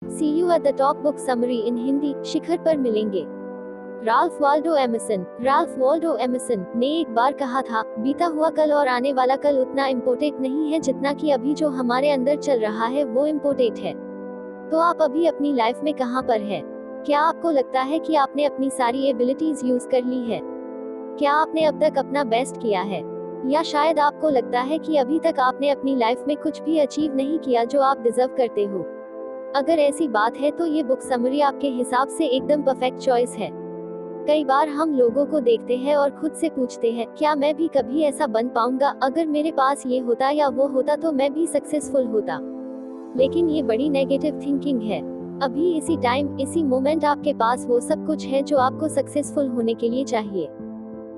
C you at the top book summary in Hindi, शिखर पर मिलेंगे। राल्फ वाल्डो एमर्सन ने एक बार कहा था, बीता हुआ कल और आने वाला कल उतना इम्पोर्टेंट नहीं है जितना कि अभी जो हमारे अंदर चल रहा है वो इम्पोर्टेंट है। तो आप अभी अपनी लाइफ में कहाँ पर है? क्या आपको लगता है कि आपने अपनी सारी एबिलिटीज यूज कर ली है? क्या आपने अब तक अपना बेस्ट किया है? या शायद आपको लगता है कि अभी तक आपने अपनी लाइफ में कुछ भी अचीव नहीं किया जो आप डिजर्व करते हो? अगर ऐसी बात है तो ये बुक समरी आपके हिसाब से एकदम परफेक्ट चॉइस है। कई बार हम लोगों को देखते हैं और खुद से पूछते हैं, क्या मैं भी कभी ऐसा बन पाऊंगा? अगर मेरे पास ये होता या वो होता तो मैं भी सक्सेसफुल होता। लेकिन ये बड़ी नेगेटिव थिंकिंग है। अभी इसी टाइम, इसी मोमेंट आपके पास वो सब कुछ है जो आपको सक्सेसफुल होने के लिए चाहिए,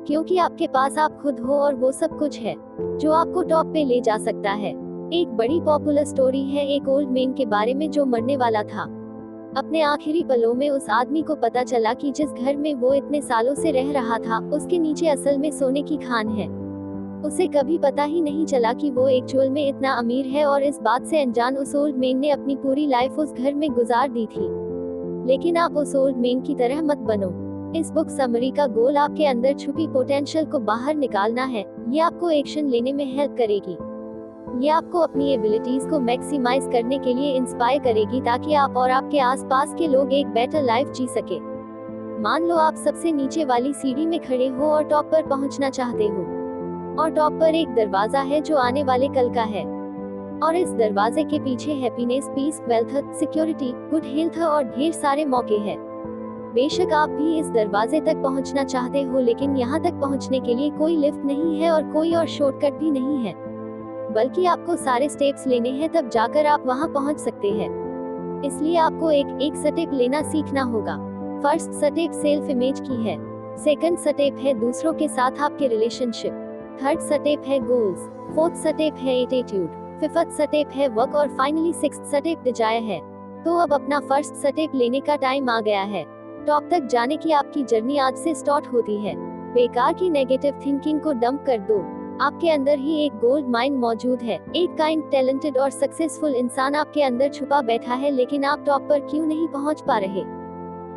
क्योंकि आपके पास आप खुद हो और वो सब कुछ है जो आपको टॉप पे ले जा सकता है। एक बड़ी पॉपुलर स्टोरी है एक ओल्ड मैन के बारे में जो मरने वाला था। अपने आखिरी पलों में उस आदमी को पता चला कि जिस घर में वो इतने सालों से रह रहा था उसके नीचे असल में सोने की खान है। उसे कभी पता ही नहीं चला कि वो एक्चुअल में इतना अमीर है, और इस बात से अनजान उस ओल्ड मैन ने अपनी पूरी लाइफ उस घर में गुजार दी थी। लेकिन आप उस ओल्ड मैन की तरह मत बनो। इस बुक समरी का गोल आपके अंदर छुपी पोटेंशियल को बाहर निकालना है। ये आपको एक्शन लेने में हेल्प करेगी। ये आपको अपनी एबिलिटीज को मैक्सिमाइज करने के लिए इंस्पायर करेगी ताकि आप और आपके आसपास के लोग एक बेटर लाइफ जी सके। मान लो आप सबसे नीचे वाली सीढ़ी में खड़े हो और टॉप पर पहुंचना चाहते हो, और टॉप पर एक दरवाजा है जो आने वाले कल का है, और इस दरवाजे के पीछे happiness, peace, wealth, security, good health और ढेर सारे मौके हैं। बेशक आप भी इस दरवाजे तक पहुंचना चाहते हो, लेकिन यहाँ तक पहुंचने के लिए कोई लिफ्ट नहीं है और कोई और शॉर्टकट भी नहीं है, बल्कि आपको सारे स्टेप्स लेने हैं, तब जाकर आप वहां पहुंच सकते हैं। इसलिए आपको एक स्टेप लेना सीखना होगा। फर्स्ट स्टेप सेल्फ इमेज की है। सेकंड स्टेप है दूसरों के साथ आपके रिलेशनशिप। थर्ड स्टेप है गोल्स। फोर्थ स्टेप है एटीट्यूड। फिफ्थ स्टेप है वर्क, और फाइनली सिक्स्थ स्टेप डिजायर है। तो अब अपना फर्स्ट स्टेप लेने का टाइम आ गया है। टॉप तक जाने की आपकी जर्नी आज से स्टार्ट होती है। बेकार की नेगेटिव थिंकिंग को डंप कर दो। आपके अंदर ही एक गोल्ड माइन मौजूद है। एक काइंड, टैलेंटेड और सक्सेसफुल इंसान आपके अंदर छुपा बैठा है, लेकिन आप टॉप पर क्यों नहीं पहुंच पा रहे?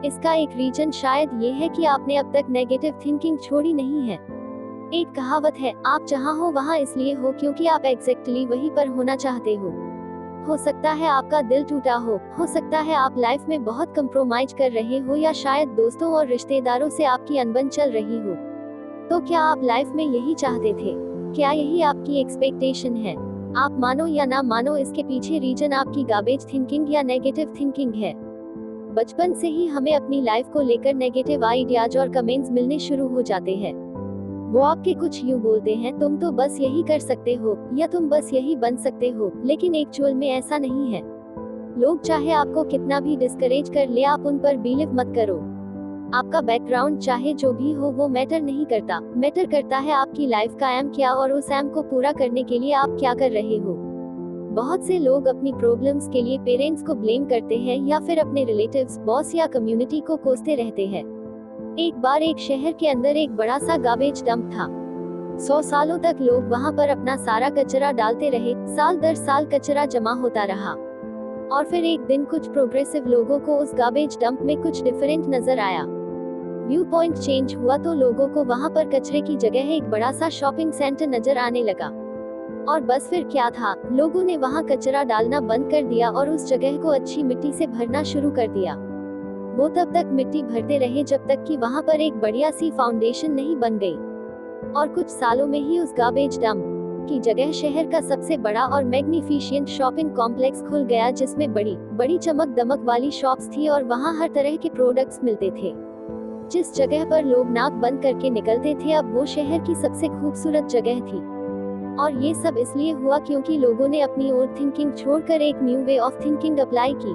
इसका एक रीजन शायद ये है कि आपने अब तक नेगेटिव थिंकिंग छोड़ी नहीं है। एक कहावत है, आप जहां हो वहां इसलिए हो क्योंकि आप एग्जैक्टली वहीं पर होना चाहते हो। हो सकता है आपका दिल टूटा हो सकता है आप लाइफ में बहुत कंप्रोमाइज कर रहे हो, या शायद दोस्तों और रिश्तेदारों से आपकी अनबन चल रही हो। तो क्या आप लाइफ में यही चाहते थे? क्या यही आपकी एक्सपेक्टेशन है? आप मानो या ना मानो, इसके पीछे रीजन आपकी गार्बेज थिंकिंग या नेगेटिव थिंकिंग है। बचपन से ही हमें अपनी लाइफ को लेकर नेगेटिव आइडियाज और कमेंट्स मिलने शुरू हो जाते हैं। वो आपके कुछ यूं बोलते हैं, तुम तो बस यही कर सकते हो, या तुम बस यही बन सकते हो, लेकिन एक्चुअल में ऐसा नहीं है। लोग चाहे आपको कितना भी डिस्करेज कर ले, आप उन पर बिलीव मत करो। आपका बैकग्राउंड चाहे जो भी हो वो मैटर नहीं करता। मैटर करता है आपकी लाइफ का एम क्या, और उस एम को पूरा करने के लिए आप क्या कर रहे हो। बहुत से लोग अपनी प्रॉब्लम्स के लिए पेरेंट्स को ब्लेम करते हैं, या फिर अपने रिलेटिव्स, बॉस या कम्युनिटी को कोसते रहते हैं। एक बार एक शहर के अंदर एक बड़ा सा गार्बेज डंप था। 100 सालों तक लोग वहां पर अपना सारा कचरा डालते रहे। साल दर साल कचरा जमा होता रहा, और फिर एक दिन कुछ प्रोग्रेसिव लोगों को उस गार्बेज डंप में कुछ डिफरेंट नजर आया। व्यू पॉइंट चेंज हुआ तो लोगों को वहां पर कचरे की जगह एक बड़ा सा शॉपिंग सेंटर नजर आने लगा। और बस फिर क्या था, लोगों ने वहां कचरा डालना बंद कर दिया और उस जगह को अच्छी मिट्टी से भरना शुरू कर दिया। वो तब तक मिट्टी भरते रहे जब तक कि वहां पर एक बढ़िया सी फाउंडेशन नहीं बन गई, और कुछ सालों में ही उस गार्बेज डंप की जगह शहर का सबसे बड़ा और मैग्निफिशिएंट शॉपिंग कॉम्प्लेक्स खुल गया, जिसमें बड़ी बड़ी चमक दमक वाली शॉप्स थी और वहां हर तरह के प्रोडक्ट्स मिलते थे। जिस जगह पर लोग नाक बंद करके निकलते थे, अब वो शहर की सबसे खूबसूरत जगह थी। और ये सब इसलिए हुआ क्योंकि लोगों ने अपनी ओल्ड थिंकिंग छोड़कर एक new way of thinking apply की।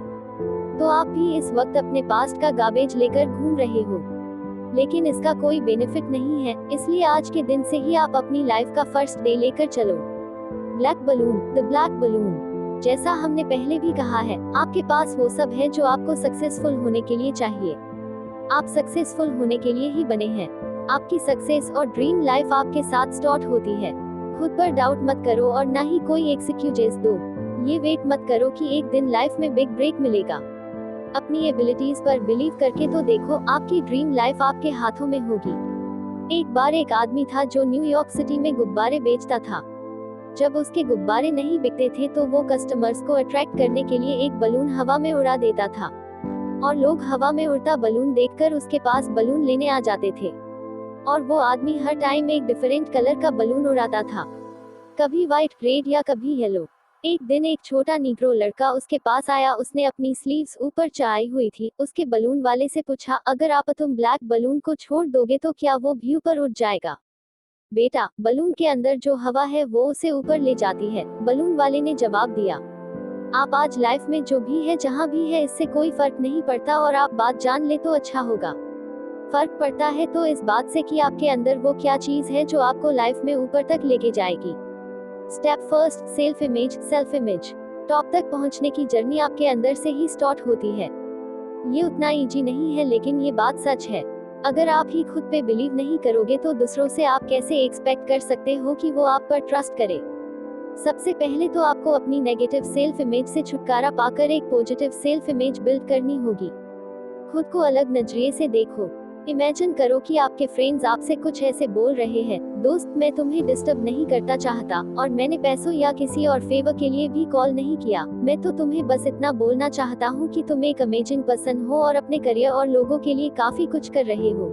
तो आप भी इस वक्त अपने पास्ट का गार्बेज लेकर घूम रहे हो, लेकिन इसका कोई बेनिफिट नहीं है। इसलिए आज के दिन से ही आप अपनी लाइफ का फर्स्ट डे लेकर चलो। Black balloon, the black balloon. जैसा हमने पहले भी कहा है, आपके पास वो सब है जो आपको सक्सेसफुल होने के लिए चाहिए। आप सक्सेसफुल होने के लिए ही बने हैं। आपकी सक्सेस और ड्रीम लाइफ आपके साथ स्टार्ट होती है। खुद पर डाउट मत करो और ना ही कोई एक्सक्यूजेस दो। ये वेट मत करो कि एक दिन लाइफ में बिग ब्रेक मिलेगा। अपनी एबिलिटीज पर बिलीव करके तो देखो, आपकी ड्रीम लाइफ आपके हाथों में होगी। एक बार एक आदमी था जो न्यूयॉर्क सिटी में गुब्बारे बेचता था। जब उसके गुब्बारे नहीं बिकते थे तो वो कस्टमर्स को अट्रैक्ट करने के लिए एक बलून हवा में उड़ा देता था, और लोग हवा में उड़ता बलून देखकर उसके पास बलून लेने आ जाते थे। और वो आदमी हर टाइम एक डिफरेंट कलर का बलून उड़ाता था, कभी व्हाइट, रेड या कभी येलो। एक दिन एक छोटा नीग्रो लड़का उसके पास आया। उसने अपनी स्लीव्स ऊपर चढ़ाई हुई थी। उसके बलून वाले से पूछा, अगर तुम ब्लैक बलून को छोड़ दोगे तो क्या वो भी ऊपर उड़ जाएगा? बेटा, बलून के अंदर जो हवा है वो उसे ऊपर ले जाती है, बलून वाले ने जवाब दिया। आप आज लाइफ में जो भी है, जहाँ भी है, इससे कोई फर्क नहीं पड़ता, और आप बात जान ले तो अच्छा होगा। फर्क पड़ता है तो इस बात से कि आपके अंदर वो क्या चीज है जो आपको लाइफ में ऊपर तक लेके जाएगी। Step first, self image. Self image top तक पहुंचने की जर्नी आपके अंदर से ही स्टार्ट होती है। ये उतना इजी नहीं है, लेकिन ये बात सच है। अगर आप ही खुद पे बिलीव नहीं करोगे तो दूसरों से आप कैसे एक्सपेक्ट कर सकते हो कि वो आप पर ट्रस्ट करे? सबसे पहले तो आपको अपनी नेगेटिव सेल्फ इमेज से छुटकारा पाकर एक पॉजिटिव सेल्फ इमेज बिल्ड करनी होगी। खुद को अलग नजरिए से देखो। इमेजिन करो कि आपके फ्रेंड्स आपसे कुछ ऐसे बोल रहे हैं, दोस्त, मैं तुम्हें डिस्टर्ब नहीं करता चाहता, और मैंने पैसों या किसी और फेवर के लिए भी कॉल नहीं किया। मैं तो तुम्हें बस इतना बोलना चाहता हूँ कि तुम एक अमेजिंग पर्सन हो और अपने करियर और लोगों के लिए काफी कुछ कर रहे हो।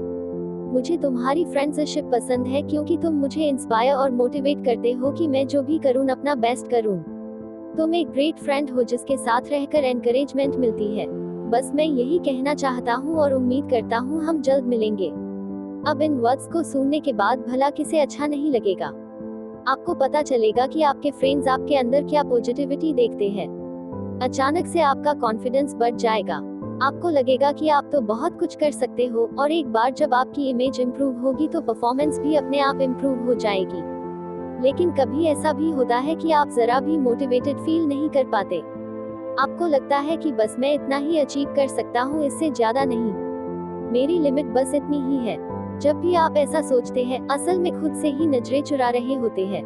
मुझे तुम्हारी फ्रेंडशिप पसंद है क्योंकि तुम मुझे इंस्पायर और मोटिवेट करते हो कि मैं जो भी करूँ अपना बेस्ट करूँ। तुम एक ग्रेट फ्रेंड हो जिसके साथ रहकर एनकरेजमेंट मिलती है। बस मैं यही कहना चाहता हूँ और उम्मीद करता हूँ हम जल्द मिलेंगे। अब इन वर्ड्स को सुनने के बाद भला किसे अच्छा नहीं लगेगा? आपको पता चलेगा कि आपके फ्रेंड्स आपके अंदर क्या पॉजिटिविटी देखते हैं। अचानक से आपका कॉन्फिडेंस बढ़ जाएगा। आपको लगेगा कि आप तो बहुत कुछ कर सकते हो, और एक बार जब आपकी इमेज इम्प्रूव होगी तो परफॉर्मेंस भी अपने आप इम्प्रूव हो जाएगी। लेकिन कभी ऐसा भी होता है कि आप जरा भी मोटिवेटेड फील नहीं कर पाते। आपको लगता है कि बस मैं इतना ही अचीव कर सकता हूँ, इससे ज्यादा नहीं, मेरी लिमिट बस इतनी ही है। जब भी आप ऐसा सोचते हैं, असल में खुद से ही नजरें चुरा रहे होते हैं।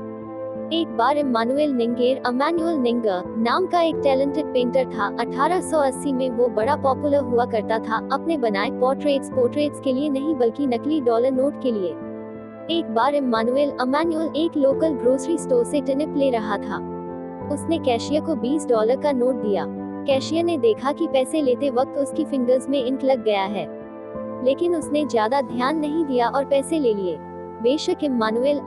एक बार इमानुएल निंगर नाम का एक टैलेंटेड पेंटर था। 1880 में वो बड़ा पॉपुलर हुआ करता था, अपने बनाए पोर्ट्रेट्स के लिए नहीं बल्कि नकली डॉलर नोट के लिए। एक बार इमानुएल एक लोकल ग्रोसरी स्टोर से टिनप ले रहा था। उसने कैशियर को $20 का नोट दिया। कैशियर ने देखा कि पैसे लेते वक्त उसकी फिंगर्स में इंक लग गया है, लेकिन उसने ज्यादा ध्यान नहीं दिया और पैसे ले लिए। बेशक इमानुएल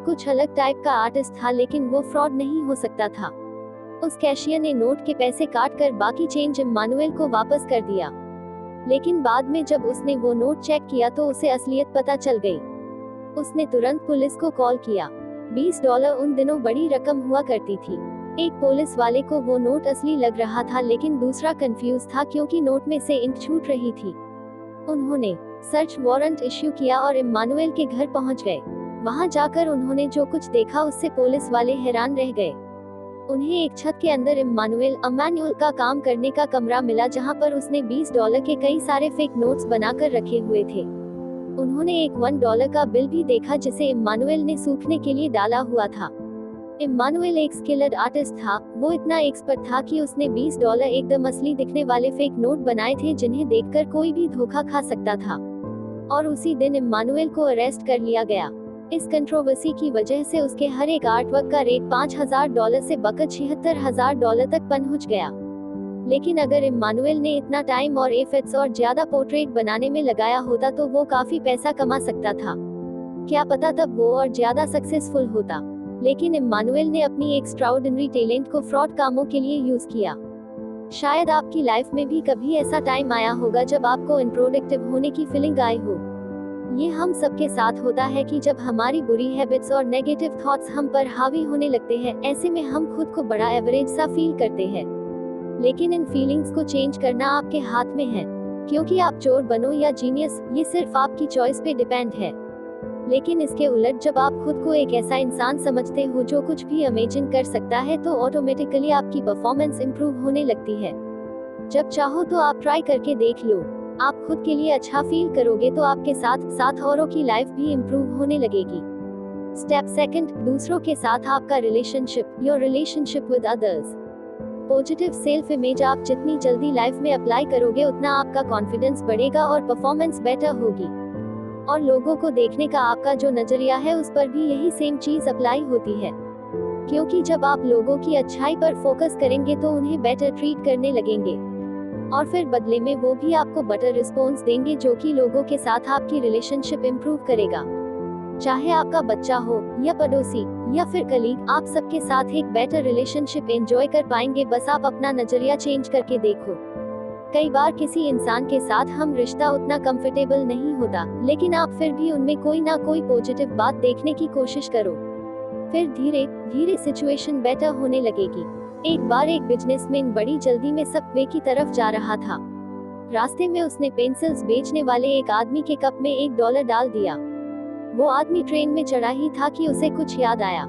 कुछ अलग टाइप का आर्टिस्ट था, लेकिन वो फ्रॉड नहीं हो सकता था। उस कैशियर ने नोट के पैसे काट कर बाकी चेंज इमानुएल को वापस कर दिया। लेकिन बाद में जब उसने वो नोट चेक किया तो उसे असलियत पता चल गई। उसने तुरंत पुलिस को कॉल किया। $20 उन दिनों बड़ी रकम हुआ करती थी। एक पुलिस वाले को वो नोट असली लग रहा था, लेकिन दूसरा कंफ्यूज था क्योंकि नोट में से इंक छूट रही थी। उन्होंने सर्च वारंट इश्यू किया और इमानुएल के घर पहुंच गए। वहां जाकर उन्होंने जो कुछ देखा उससे पुलिस वाले हैरान रह गए। उन्हें एक छत के अंदर इमानुएल का काम करने का कमरा मिला, जहां पर उसने $20 के कई सारे फेक नोट्स बनाकर रखे हुए थे। उन्होंने एक $1 का बिल भी देखा जिसे इमानुएल ने सूखने के लिए डाला हुआ था। इमानुएल एक स्किल्ड आर्टिस्ट था। वो इतना एक्सपर्ट था कि उसने $20 एकदम असली दिखने वाले फेक नोट बनाए थे जिन्हें देखकर कोई भी धोखा खा सकता था। और उसी दिन इमानुएल को अरेस्ट कर लिया गया। इस कंट्रोवर्सी की वजह से उसके हर एक आर्टवर्क का रेट $5000 से बकर $76000 तक पहुंच गया। लेकिन अगर इमानुएल ने इतना टाइम और एफर्ट्स और ज्यादा पोर्ट्रेट बनाने में लगाया होता तो वो काफी पैसा कमा सकता था। क्या पता तब वो और ज्यादा सक्सेसफुल होता। लेकिन इमानुएल ने अपनी एक्स्ट्राऑर्डिनरी टैलेंट को फ्रॉड कामों के लिए यूज किया। शायद आपकी लाइफ में भी कभी ऐसा टाइम आया होगा जब आपको अनप्रोडक्टिव होने की फीलिंग आई हो। ये हम सबके साथ होता है कि जब हमारी बुरी हैबिट्स और नेगेटिव थॉट्स हम पर हावी होने लगते हैं, ऐसे में हम खुद को बड़ा एवरेज सा फील करते हैं। लेकिन इन फीलिंग्स को चेंज करना आपके हाथ में है, क्योंकि आप चोर बनो या जीनियस, ये सिर्फ आपकी चॉइस पे डिपेंड है। लेकिन इसके उलट जब आप खुद को एक ऐसा इंसान समझते हो जो कुछ भी अमेजिंग कर सकता है, तो ऑटोमेटिकली आपकी परफॉर्मेंस इंप्रूव होने लगती है। जब चाहो तो आप ट्राई करके देख लो। आप खुद के लिए अच्छा फील करोगे तो आपके साथ साथ औरों की लाइफ भी इंप्रूव होने लगेगी। स्टेप सेकंड, दूसरों के साथ आपका relationship, your relationship with others. Positive self image आप जितनी जल्दी लाइफ में अप्लाई करोगे उतना आपका कॉन्फिडेंस बढ़ेगा और परफॉर्मेंस बेटर होगी। और लोगों को देखने का आपका जो नजरिया है उस पर भी यही सेम चीज अप्लाई होती है, क्योंकि जब आप लोगों की अच्छाई पर फोकस करेंगे तो उन्हें बेटर ट्रीट करने लगेंगे और फिर बदले में वो भी आपको बेटर रिस्पॉन्स देंगे, जो कि लोगों के साथ आपकी रिलेशनशिप इम्प्रूव करेगा। चाहे आपका बच्चा हो या पड़ोसी या फिर कलीग, आप सबके साथ एक बेटर रिलेशनशिप एंजॉय कर पाएंगे, बस आप अपना नजरिया चेंज करके देखो। कई बार किसी इंसान के साथ हम रिश्ता उतना कंफर्टेबल नहीं होता, लेकिन आप फिर भी उनमें कोई ना कोई पॉजिटिव बात देखने की कोशिश करो, फिर धीरे धीरे सिचुएशन बेटर होने लगेगी। एक बार एक बिजनेसमैन बड़ी जल्दी में सबवे की तरफ जा रहा था। रास्ते में उसने पेंसिल्स बेचने वाले एक आदमी के कप में $1 डाल दिया। वो आदमी ट्रेन में चढ़ा ही था कि उसे कुछ याद आया।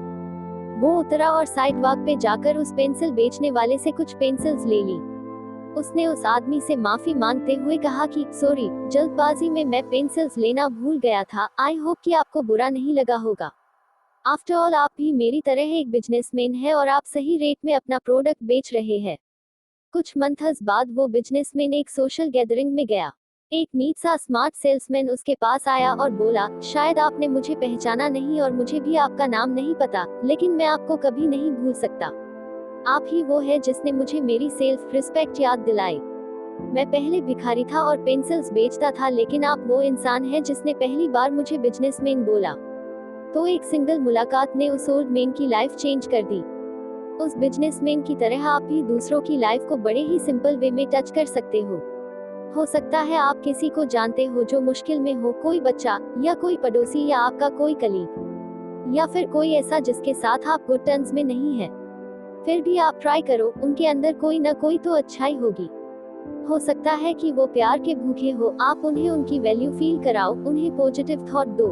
वो उतरा और साइड वॉक पे जाकर उस पेंसिल बेचने वाले से कुछ पेंसिल्स ले ली। उसने उस आदमी से माफी मांगते हुए कहा कि सॉरी, जल्दबाजी में मैं पेंसिल्स लेना भूल गया था। आई होप कि आपको बुरा नहीं लगा होगा। आफ्टर ऑल आप भी मेरी तरह एक बिजनेसमैन है और आप सही रेट में अपना प्रोडक्ट बेच रहे हैं। कुछ मंथ्स बाद वो बिजनेसमैन एक सोशल गैदरिंग में गया। एक नीट सा स्मार्ट सेल्समैन उसके पास आया और बोला, शायद आपने मुझे पहचाना नहीं और मुझे भी आपका नाम नहीं पता, लेकिन मैं आपको कभी नहीं भूल सकता। आप ही वो है जिसने मुझे मेरी सेल्फ रिस्पेक्ट याद दिलाई। मैं पहले भिखारी था और पेंसिल्स बेचता था, लेकिन आप वो इंसान है जिसने पहली बार मुझे बिजनेसमैन बोला। तो एक सिंगल मुलाकात ने उस ओल्ड मैन की लाइफ चेंज कर दी। उस बिजनेसमैन की तरह आप भी दूसरों की लाइफ को बड़े ही सिंपल वे में टच कर सकते हो। हो सकता है आप किसी को जानते हो जो मुश्किल में हो, कोई बच्चा या कोई पड़ोसी या आपका कोई कलीग या फिर कोई ऐसा जिसके साथ आप गुड टर्म्स में नहीं है। फिर भी आप ट्राई करो, उनके अंदर कोई ना कोई तो अच्छाई होगी। हो सकता है कि वो प्यार के भूखे हो, आप उन्हें उनकी वैल्यू फील कराओ, उन्हें पॉजिटिव थॉट दो,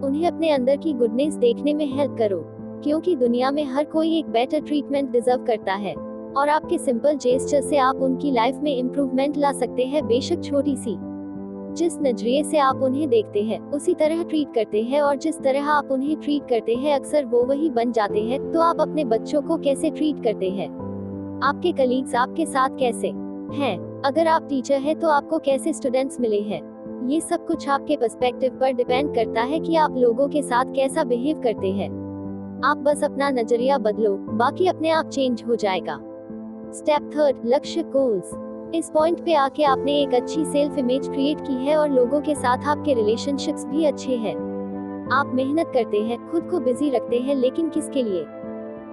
उन्हें अपने अंदर की गुडनेस देखने में हेल्प करो, क्योंकि दुनिया में हर कोई एक बेटर ट्रीटमेंट डिजर्व करता है और आपके सिंपल जेस्चर से आप उनकी लाइफ में इम्प्रूवमेंट ला सकते हैं, बेशक छोटी सी। जिस नजरिए से आप उन्हें देखते हैं उसी तरह ट्रीट करते हैं और जिस तरह आप उन्हें ट्रीट करते हैं अक्सर वो वही बन जाते हैं। तो आप अपने बच्चों को कैसे ट्रीट करते हैं, आपके कलीग्स आपके साथ कैसे हैं, अगर आप टीचर हैं तो आपको कैसे स्टूडेंट्स मिले हैं, ये सब कुछ आपके पर्सपेक्टिव पर डिपेंड करता है कि आप लोगों के साथ कैसा बिहेव करते हैं। आप बस अपना नजरिया बदलो, बाकी अपने आप चेंज हो जाएगा। स्टेप 3, लक्ष्य गोल्स। इस पॉइंट पे आके आपने एक अच्छी सेल्फ इमेज क्रिएट की है और लोगों के साथ आपके रिलेशनशिप्स भी अच्छे हैं। आप मेहनत करते हैं, खुद को बिजी रखते हैं, लेकिन किसके लिए?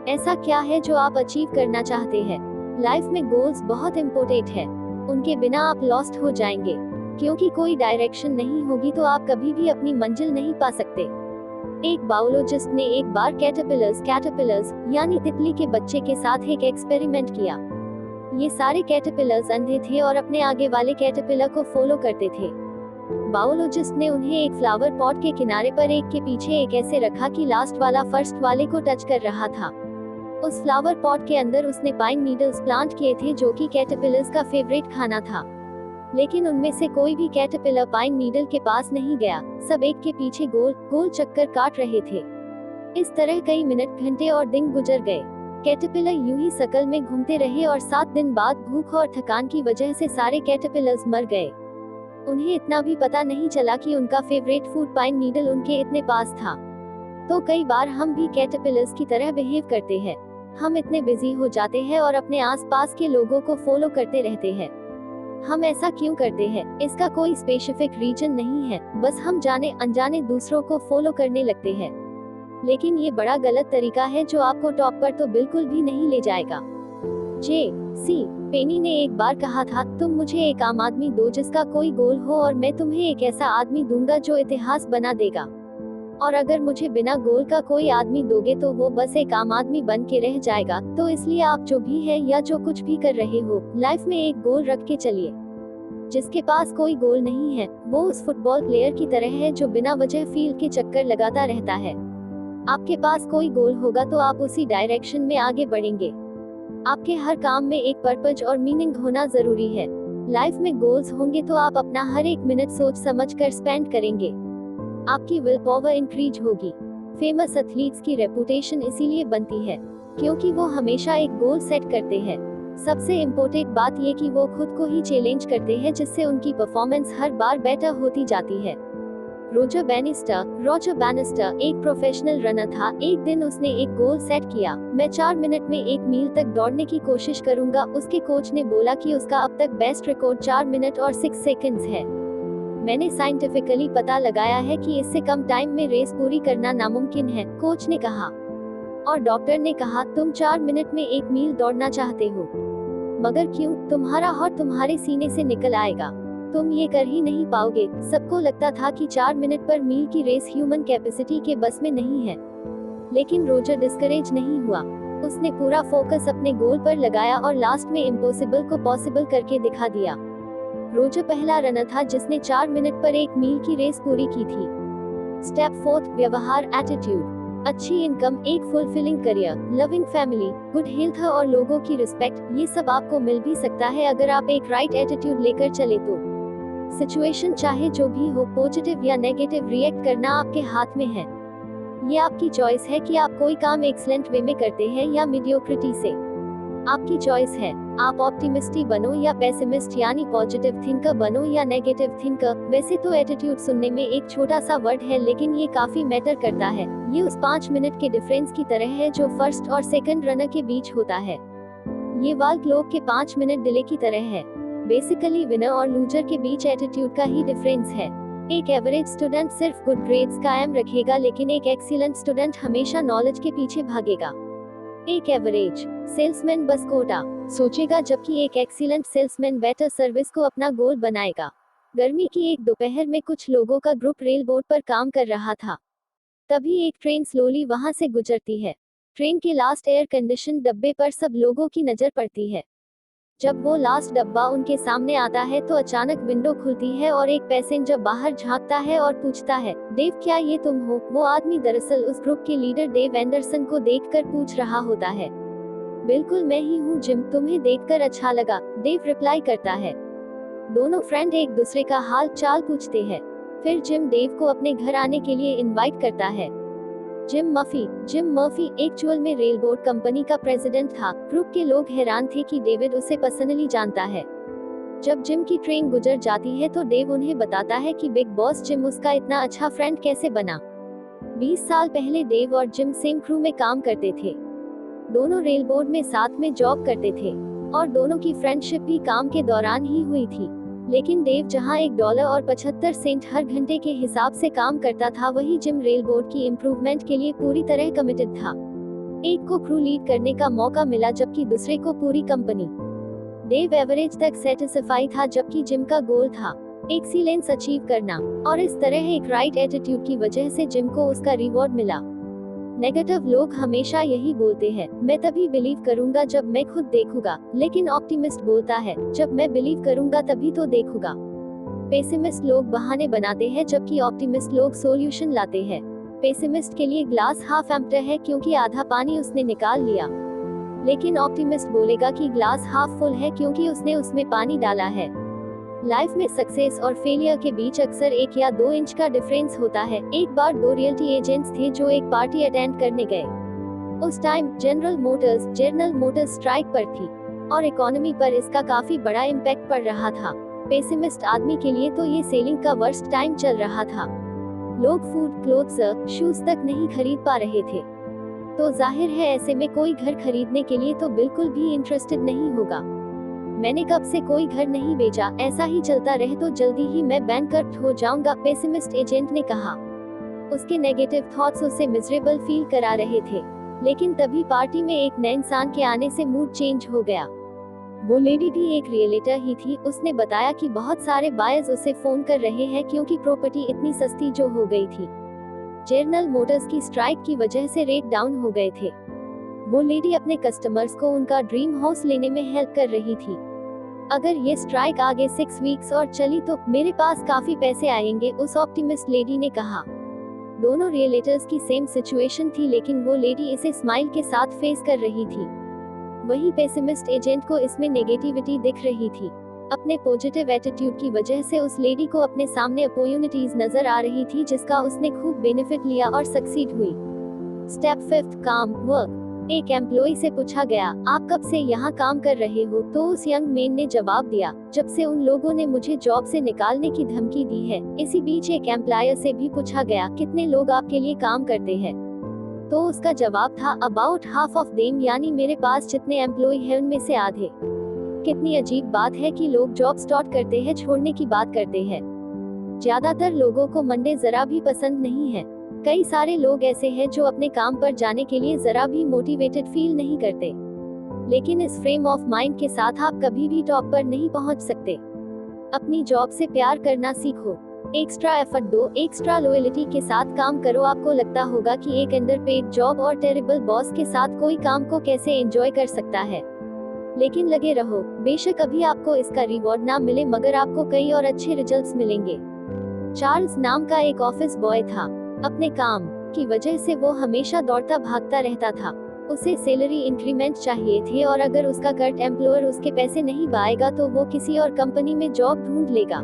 ऐसा क्या है जो आप अचीव करना चाहते हैं? लाइफ में गोल्स बहुत इम्पोर्टेंट है, उनके बिना आप लॉस्ट हो जाएंगे, क्योंकि कोई डायरेक्शन नहीं होगी तो आप कभी भी अपनी मंजिल नहीं पा सकते। एक बायोलॉजिस्ट ने एक बार कैटरपिलर्स यानी तितली के बच्चे के साथ एक एक्सपेरिमेंट किया। ये सारे कैटरपिलर्स अंधे थे और अपने आगे वाले कैटरपिलर को फॉलो करते थे। बायोलॉजिस्ट ने उन्हें एक फ्लावर पॉट के किनारे पर एक के पीछे एक ऐसे रखा कि लास्ट वाला फर्स्ट वाले को टच कर रहा था। उस फ्लावर पॉट के अंदर उसने पाइन नीडल्स प्लांट किए थे, जो कि कैटरपिलर्स का फेवरेट खाना था। लेकिन उनमें से कोई भी कैटरपिलर पाइन नीडल के पास नहीं गया, सब एक के पीछे गोल गोल चक्कर काट रहे थे। इस तरह कई मिनट, घंटे और दिन गुजर गए। कैटरपिलर यूं ही सर्कल में घूमते रहे और 7 दिन बाद भूख और थकान की वजह से सारे कैटरपिलर्स मर गए। उन्हें इतना भी पता नहीं चला कि उनका फेवरेट फूड पाइन नीडल उनके इतने पास था। तो कई बार हम भी कैटरपिलर्स की तरह बिहेव करते हैं। हम इतने बिजी हो जाते हैं और अपने आसपास के लोगों को फॉलो करते रहते हैं। हम ऐसा क्यों करते हैं? इसका कोई स्पेसिफिक रीजन नहीं है, बस हम जाने अनजाने दूसरों को फॉलो करने लगते हैं। लेकिन ये बड़ा गलत तरीका है जो आपको टॉप पर तो बिल्कुल भी नहीं ले जाएगा। J.C. पेनी ने एक बार कहा था, तुम मुझे एक आम आदमी दो जिसका कोई गोल हो और मैं तुम्हें एक ऐसा आदमी दूंगा जो इतिहास बना देगा। और अगर मुझे बिना गोल का कोई आदमी दोगे तो वो बस एक आम आदमी बन के रह जाएगा। तो इसलिए आप जो भी है या जो कुछ भी कर रहे हो, लाइफ में एक गोल रख के चलिए। जिसके पास कोई गोल नहीं है वो उस फुटबॉल प्लेयर की तरह है जो बिना वजह फील्ड के चक्कर लगाता रहता है। आपके पास कोई गोल होगा तो आप उसी डायरेक्शन में आगे बढ़ेंगे। आपके हर काम में एक पर्पज और मीनिंग होना जरूरी है। लाइफ में गोल्स होंगे तो आप अपना हर एक मिनट सोच समझ कर स्पेंड करेंगे। आपकी विल पावर इंक्रीज होगी। फेमस एथलीट्स की रेपुटेशन इसीलिए बनती है क्योंकि वो हमेशा एक गोल सेट करते हैं। सबसे इम्पोर्टेंट बात ये कि वो खुद को ही चैलेंज करते हैं, जिससे उनकी परफॉर्मेंस हर बार बेटर होती जाती है। रॉजर बैनिस्टर एक प्रोफेशनल रनर था। एक दिन उसने एक गोल सेट किया, मैं 4 मिनट में 1 मील तक दौड़ने की कोशिश करूंगा। उसके कोच ने बोला कि उसका अब तक बेस्ट रिकॉर्ड 4 मिनट और 6 सेकंड्स है। मैंने साइंटिफिकली पता लगाया है कि इससे कम टाइम में रेस पूरी करना नामुमकिन है, कोच ने कहा। और डॉक्टर ने कहा, तुम 4 मिनट में 1 मील दौड़ना चाहते हो, मगर क्यों? तुम्हारा हार्ट तुम्हारे सीने से निकल आएगा, तुम ये कर ही नहीं पाओगे। सबको लगता था कि 4 मिनट पर मील की रेस ह्यूमन कैपेसिटी के बस में नहीं है, लेकिन रॉजर डिस्करेज नहीं हुआ। उसने पूरा फोकस अपने गोल पर लगाया और लास्ट में इम्पॉसिबल को पॉसिबल करके दिखा दिया। रॉजर पहला रनर था जिसने 4 मिनट पर 1 मील की रेस पूरी की थी। स्टेप 4, व्यवहार, एटीट्यूड। अच्छी इनकम, एक fulfilling career, loving family, good health और लोगों की रिस्पेक्ट, ये सब आपको मिल भी सकता है अगर आप एक राइट एटीट्यूड लेकर चले तो। सिचुएशन चाहे जो भी हो, पॉजिटिव या नेगेटिव रिएक्ट करना आपके हाथ में है। ये आपकी चॉइस है कि आप कोई काम एक्सीलेंट वे में करते हैं या मीडियोक्रिटी से। आपकी चॉइस है, आप ऑप्टिमिस्टिक बनो या पेसिमिस्ट, यानी पॉजिटिव थिंकर बनो या नेगेटिव थिंकर। वैसे तो एटीट्यूड सुनने में एक छोटा सा वर्ड है, लेकिन ये काफी मैटर करता है। ये उस 5 मिनट के डिफरेंस की तरह है जो फर्स्ट और सेकंड रनर के बीच होता है। ये वाल क्लॉक के 5 मिनट डिले की तरह है। बेसिकली विनर और लूजर के बीच एटीट्यूड का ही डिफरेंस है। एक एवरेज स्टूडेंट सिर्फ गुड ग्रेड्स कायम रखेगा, लेकिन एक एक्सीलेंट स्टूडेंट हमेशा नॉलेज के पीछे भागेगा। एक एवरेज सेल्समैन बस कोटा सोचेगा, जबकि एक एक्सीलेंट सेल्समैन बेटर सर्विस को अपना गोल बनाएगा। गर्मी की एक दोपहर में कुछ लोगों का ग्रुप रेल बोर्ड पर काम कर रहा था। तभी एक ट्रेन स्लोली वहां से गुजरती है। ट्रेन के लास्ट एयर कंडीशन डब्बे पर सब लोगों की नजर पड़ती है। जब वो लास्ट डब्बा उनके सामने आता है तो अचानक विंडो खुलती है और एक पैसेंजर बाहर झांकता है और पूछता है, देव, क्या ये तुम हो? वो आदमी दरअसल उस ग्रुप के लीडर डेव एंडरसन को देखकर पूछ रहा होता है। बिल्कुल मैं ही हूँ जिम, तुम्हें देखकर अच्छा लगा, देव रिप्लाई करता है। दोनों फ्रेंड एक दूसरे का हाल चाल पूछते हैं। फिर जिम देव को अपने घर आने के लिए इनवाइट करता है। जिम मर्फी एक्चुअल में रेलबोर्ड कंपनी का प्रेसिडेंट था। ग्रुप के लोग हैरान थे कि डेविड उसे पर्सनली जानता है। जब जिम की ट्रेन गुजर जाती है तो डेव उन्हें बताता है कि बिग बॉस जिम उसका इतना अच्छा फ्रेंड कैसे बना। 20 साल पहले डेव और जिम सेम क्रू में काम करते थे। दोनों रेलबोर्ड में साथ में जॉब करते थे और दोनों की फ्रेंडशिप भी काम के दौरान ही हुई थी। लेकिन डेव जहां $1.75 हर घंटे के हिसाब से काम करता था, वही जिम रेलबोर्ड की इम्प्रूवमेंट के लिए पूरी तरह कमिटेड था। एक को क्रू लीड करने का मौका मिला, जबकि दूसरे को पूरी कंपनी। डेव एवरेज तक सेटिस्फाई था, जबकि जिम का गोल था एक्सीलेंस अचीव करना, और इस तरह एक राइट एटीट्यूड की वजह से जिम को उसका रिवॉर्ड मिला। नेगेटिव लोग हमेशा यही बोलते हैं, मैं तभी बिलीव करूंगा जब मैं खुद देखूंगा, लेकिन ऑप्टिमिस्ट बोलता है, जब मैं बिलीव करूंगा तभी तो देखूंगा। पेसिमिस्ट लोग बहाने बनाते हैं, जबकि ऑप्टिमिस्ट लोग सॉल्यूशन लाते हैं। पेसिमिस्ट के लिए ग्लास हाफ एम्प्टी है क्योंकि आधा पानी उसने निकाल लिया, लेकिन ऑप्टिमिस्ट बोलेगा कि ग्लास हाफ फुल है क्योंकि उसने उसमें पानी डाला है। लाइफ में सक्सेस और फेलियर के बीच अक्सर 1 या 2 इंच का डिफरेंस होता है। एक बार 2 रियल्टी एजेंट्स थे जो एक पार्टी अटेंड करने गए। उस टाइम जनरल मोटर्स स्ट्राइक पर थी और इकोनॉमी पर इसका काफी बड़ा इम्पैक्ट पड़ रहा था। पेसिमिस्ट आदमी के लिए तो ये सेलिंग का वर्स्ट टाइम चल रहा था। लोग फूड, क्लोथ्स, शूज तक नहीं खरीद पा रहे थे। तो जाहिर है ऐसे में कोई घर खरीदने के लिए तो बिल्कुल भी इंटरेस्टेड नहीं होगा। मैंने कब से कोई घर नहीं बेचा, ऐसा ही चलता रहे तो जल्दी ही मैं बैंकरप्ट हो जाऊंगा, पेसिमिस्ट एजेंट ने कहा। उसके नेगेटिव थॉट्स उसे मिजरेबल फील करा रहे थे, लेकिन तभी पार्टी में एक नए इंसान के आने से मूड चेंज हो गया। वो लेडी भी एक रियलेटर ही थी। उसने बताया कि बहुत सारे बायर्स उसे फोन कर रहे हैं क्योंकि प्रॉपर्टी इतनी सस्ती जो हो गई थी। जनरल मोटर्स की स्ट्राइक की वजह से रेट डाउन हो गए थे। वो लेडी अपने कस्टमर्स को उनका ड्रीम हाउस लेने में हेल्प कर रही थी। अगर ये स्ट्राइक आगे 6 वीक्स और चली तो मेरे पास काफी पैसे आएंगे, उस ऑप्टिमिस्ट लेडी ने कहा। दोनों रियलेटर्स की सेम सिचुएशन थी, लेकिन वो लेडी इसे स्माइल के साथ फेस कर रही थी। वहीं पेसिमिस्ट एजेंट को इसमें नेगेटिविटी दिख रही थी। अपने पॉजिटिव एटीट्यूड की वजह से उस लेडी को अपने सामने अपॉर्चुनिटीज नजर आ रही थी, जिसका उसने खूब बेनिफिट लिया और सक्सीड हुई। स्टेप 5, काम वर्क। एक एम्प्लॉय से पूछा गया, आप कब से यहाँ काम कर रहे हो? तो उस यंग मैन ने जवाब दिया, जब से उन लोगों ने मुझे जॉब से निकालने की धमकी दी है। इसी बीच एक एम्प्लॉयर से भी पूछा गया, कितने लोग आपके लिए काम करते हैं? तो उसका जवाब था, अबाउट हाफ ऑफ देम, यानी मेरे पास जितने एम्प्लॉय हैं उनमें से आधे। कितनी अजीब बात है कि लोग जॉब स्टार्ट करते हैं, छोड़ने की बात करते हैं। ज्यादातर लोगों को मंडे जरा भी पसंद नहीं है। कई सारे लोग ऐसे हैं जो अपने काम पर जाने के लिए जरा भी मोटिवेटेड फील नहीं करते। लेकिन इस फ्रेम ऑफ माइंड के साथ आप कभी भी टॉप पर नहीं पहुंच सकते। अपनी जॉब से प्यार करना सीखो। एक्स्ट्रा एफर्ट दो, एक्स्ट्रा लॉयल्टी के साथ काम करो। आपको लगता होगा कि एक अंडरपेड जॉब और टेरिबल बॉस के साथ कोई काम को कैसे एंजॉय कर सकता है, लेकिन लगे रहो। बेशक अभी आपको इसका रिवॉर्ड ना मिले, मगर आपको कई और अच्छे रिजल्ट्स मिलेंगे। चार्ल्स नाम का एक ऑफिस बॉय था। अपने काम की वजह से वो हमेशा दौड़ता भागता रहता था। उसे सैलरी इंक्रीमेंट चाहिए थे और अगर उसका करंट एम्प्लॉयर उसके पैसे नहीं बाएगा तो वो किसी और कंपनी में जॉब ढूंढ लेगा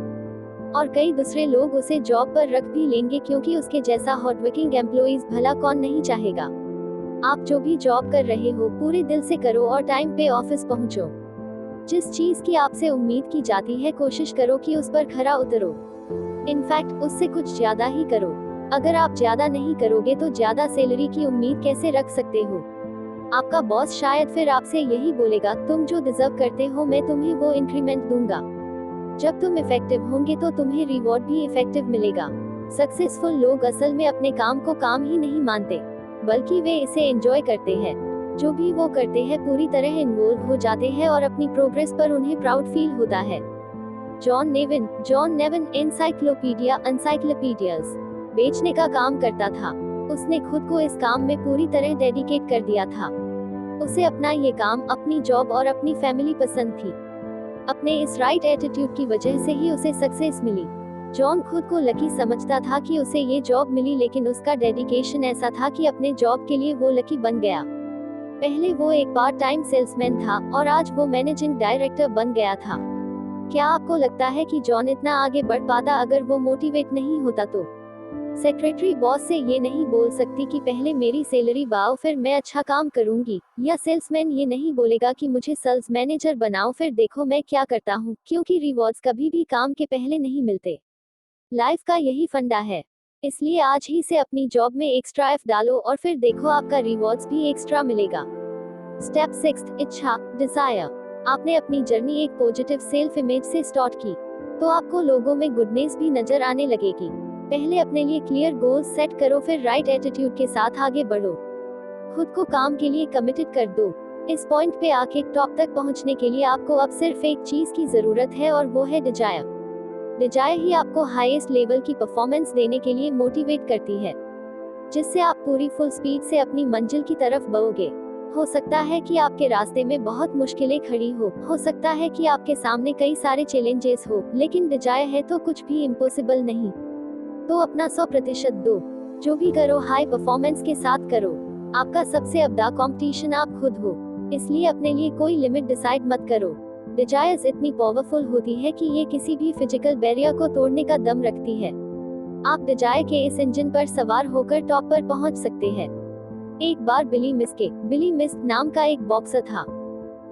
और कई दूसरे लोग उसे जॉब पर रख भी लेंगे, क्योंकि उसके जैसा हार्डवर्किंग एम्प्लॉइज भला कौन नहीं चाहेगा। आप जो भी जॉब कर रहे हो पूरे दिल से करो और टाइम पे ऑफिस पहुंचो। जिस चीज की आपसे उम्मीद की जाती है कोशिश करो कि उस पर खरा उतरो। इनफैक्ट उससे कुछ ज्यादा ही करो। अगर आप ज्यादा नहीं करोगे तो ज्यादा सैलरी की उम्मीद कैसे रख सकते हो? आपका बॉस शायद फिर आपसे यही बोलेगा, तुम जो डिजर्व करते हो मैं तुम्हें वो इंक्रीमेंट दूंगा। जब तुम इफेक्टिव होंगे तो तुम्हें रिवॉर्ड भी इफेक्टिव मिलेगा। सक्सेसफुल लोग असल में अपने काम को काम ही नहीं मानते, बल्कि वे इसे एंजॉय करते हैं। जो भी वो करते हैं पूरी तरह इन्वॉल्व हो जाते हैं और अपनी प्रोग्रेस पर उन्हें प्राउड फील होता है। जॉन नेविन एनसाइक्लोपीडियाज बेचने का काम करता था। उसने खुद को इस काम में पूरी तरह डेडिकेट कर दिया था। उसे अपना ये काम, अपनी जॉब और अपनी फैमिली पसंद थी। अपने इस राइट एटीट्यूड की वजह से ही उसे सक्सेस मिली। जॉन खुद को लकी समझता था कि उसे ये जॉब मिली, लेकिन उसका डेडिकेशन ऐसा था कि अपने जॉब के लिए वो लकी बन गया। पहले वो एक पार्ट टाइम सेल्समैन था और आज वो मैनेजिंग डायरेक्टर बन गया था। क्या आपको लगता है कि जॉन इतना आगे बढ़ पाता अगर वो मोटिवेट नहीं होता? तो सेक्रेटरी बॉस से ये नहीं बोल सकती कि पहले मेरी सैलरी बढ़ाओ फिर मैं अच्छा काम करूंगी, या सेल्समैन ये नहीं बोलेगा कि मुझे सेल्स मैनेजर बनाओ फिर देखो मैं क्या करता हूँ, क्योंकि रिवॉर्ड्स कभी भी काम के पहले नहीं मिलते। लाइफ का यही फंडा है। इसलिए आज ही से अपनी जॉब में एक्स्ट्रा एफ डालो और फिर देखो आपका रिवॉर्ड्स भी एक्स्ट्रा मिलेगा। स्टेप 6, इच्छा, डिजायर। आपने अपनी जर्नी एक पॉजिटिव सेल्फ इमेज से स्टार्ट की, तो आपको लोगों में गुडनेस भी नजर आने लगेगी। पहले अपने लिए क्लियर गोल्स सेट करो, फिर राइट एटीट्यूड के साथ आगे बढ़ो। खुद को काम के लिए कमिटेड कर दो। इस पॉइंट पे आके टॉप तक पहुंचने के लिए आपको अब सिर्फ एक चीज की जरूरत है और वो है डिजायर। डिजायर ही आपको हाईएस्ट लेवल की परफॉर्मेंस देने के लिए मोटिवेट करती है, जिससे आप पूरी फुल स्पीड से अपनी मंजिल की तरफ बढ़ोगे। हो सकता है कि आपके रास्ते में बहुत मुश्किलें खड़ी हो सकता है कि आपके सामने कई सारे चैलेंजेस हो, लेकिन डिजायर है तो कुछ भी इम्पॉसिबल नहीं। तो अपना 100% दो। जो भी करो हाई परफॉर्मेंस के साथ करो। आपका सबसे बड़ा कंपटीशन आप खुद हो, इसलिए अपने लिए कोई लिमिट डिसाइड मत करो। डिजायर्स इतनी पावरफुल होती है कि ये किसी भी फिजिकल बैरियर को तोड़ने का दम रखती है। आप डिजायर के इस इंजन पर सवार होकर टॉप पर पहुंच सकते हैं। एक बार बिली मिस्क नाम का एक बॉक्सर था।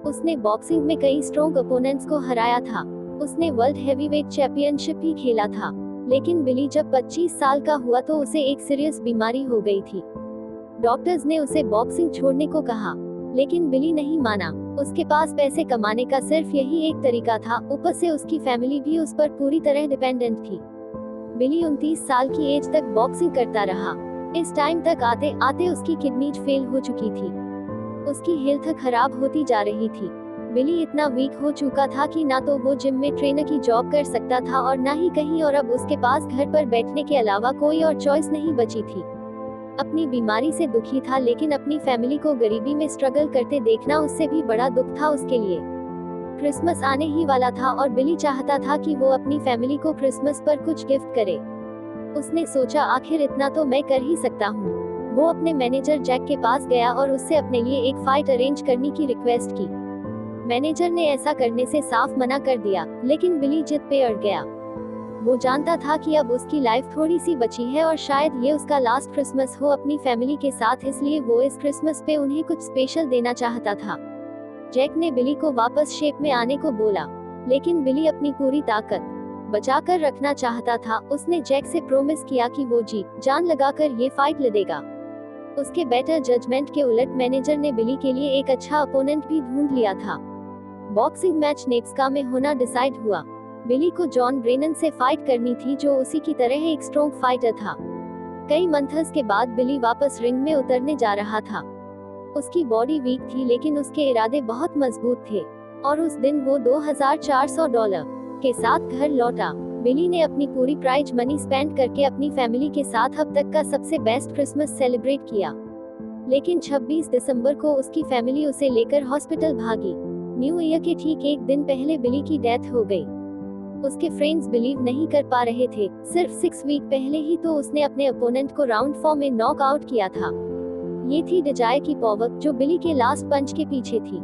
उसने बॉक्सिंग में कई स्ट्रॉन्ग अपोनेंट्स को हराया था। उसने वर्ल्ड हेवीवेट चैंपियनशिप भी खेला था। लेकिन बिली जब 25 साल का हुआ तो उसे एक सीरियस बीमारी हो गई थी। डॉक्टर्स ने उसे बॉक्सिंग छोड़ने को कहा, लेकिन बिली नहीं माना। उसके पास पैसे कमाने का सिर्फ यही एक तरीका था, ऊपर से उसकी फैमिली भी उस पर पूरी तरह डिपेंडेंट थी। बिली 29 साल की एज तक बॉक्सिंग करता रहा। इस टाइम तक आते आते उसकी किडनीज फेल हो चुकी थी। उसकी हेल्थ खराब होती जा रही थी। बिली इतना वीक हो चुका था कि ना तो वो जिम में ट्रेनर की जॉब कर सकता था और ना ही कहीं और। अब उसके पास घर पर बैठने के अलावा कोई और चॉइस नहीं बची थी। अपनी बीमारी से दुखी था, लेकिन अपनी फैमिली को गरीबी में स्ट्रगल करते देखना उससे भी बड़ा दुख था उसके लिए। क्रिसमस आने ही वाला था और बिली चाहता था कि वो अपनी फैमिली को क्रिसमस पर कुछ गिफ्ट करे। उसने सोचा आखिर इतना तो मैं कर ही सकता हूँ। वो अपने मैनेजर जैक के पास गया और उससे अपने लिए एक फाइट अरेंज करने की रिक्वेस्ट की। मैनेजर ने ऐसा करने से साफ मना कर दिया, लेकिन बिली जिद पे अड़ गया। वो जानता था कि अब उसकी लाइफ थोड़ी सी बची है और शायद ये उसका लास्ट क्रिसमस हो अपनी फैमिली के साथ, इसलिए वो इस क्रिसमस पे उन्हें कुछ स्पेशल देना चाहता था। जैक ने बिली को वापस शेप में आने को बोला, लेकिन बिली अपनी पूरी ताकत बचाकर रखना चाहता था। उसने जैक से प्रॉमिस किया कि वो जी जान लगाकर ये फाइट लड़ेगा। उसके बेटर जजमेंट के उलट मैनेजर ने बिली के लिए एक अच्छा अपोनेंट भी ढूंढ लिया था। बॉक्सिंग मैच नेक्सका में होना डिसाइड हुआ। बिली को जॉन ब्रेनन से फाइट करनी थी, जो उसी की तरह एक स्ट्रॉन्ग फाइटर था। कई मंथर्स के बाद बिली वापस रिंग में उतरने जा रहा था। उसकी बॉडी वीक थी, लेकिन उसके इरादे बहुत मजबूत थे और उस दिन वो $2400 के साथ घर लौटा। बिली ने अपनी पूरी प्राइज मनी स्पेंड करके अपनी फैमिली के साथ अब तक का सबसे बेस्ट क्रिसमस सेलिब्रेट किया। लेकिन 26 दिसंबर को उसकी फैमिली उसे लेकर हॉस्पिटल भागी। न्यू ईयर के ठीक एक दिन पहले बिली की डेथ हो गई। उसके फ्रेंड्स बिलीव नहीं कर पा रहे थे। सिर्फ 6 वीक पहले ही तो उसने अपने अपोनेंट को राउंड 4 में नॉक आउट किया था। ये थी डिजायर की पावर, जो बिली के लास्ट पंच के पीछे थी।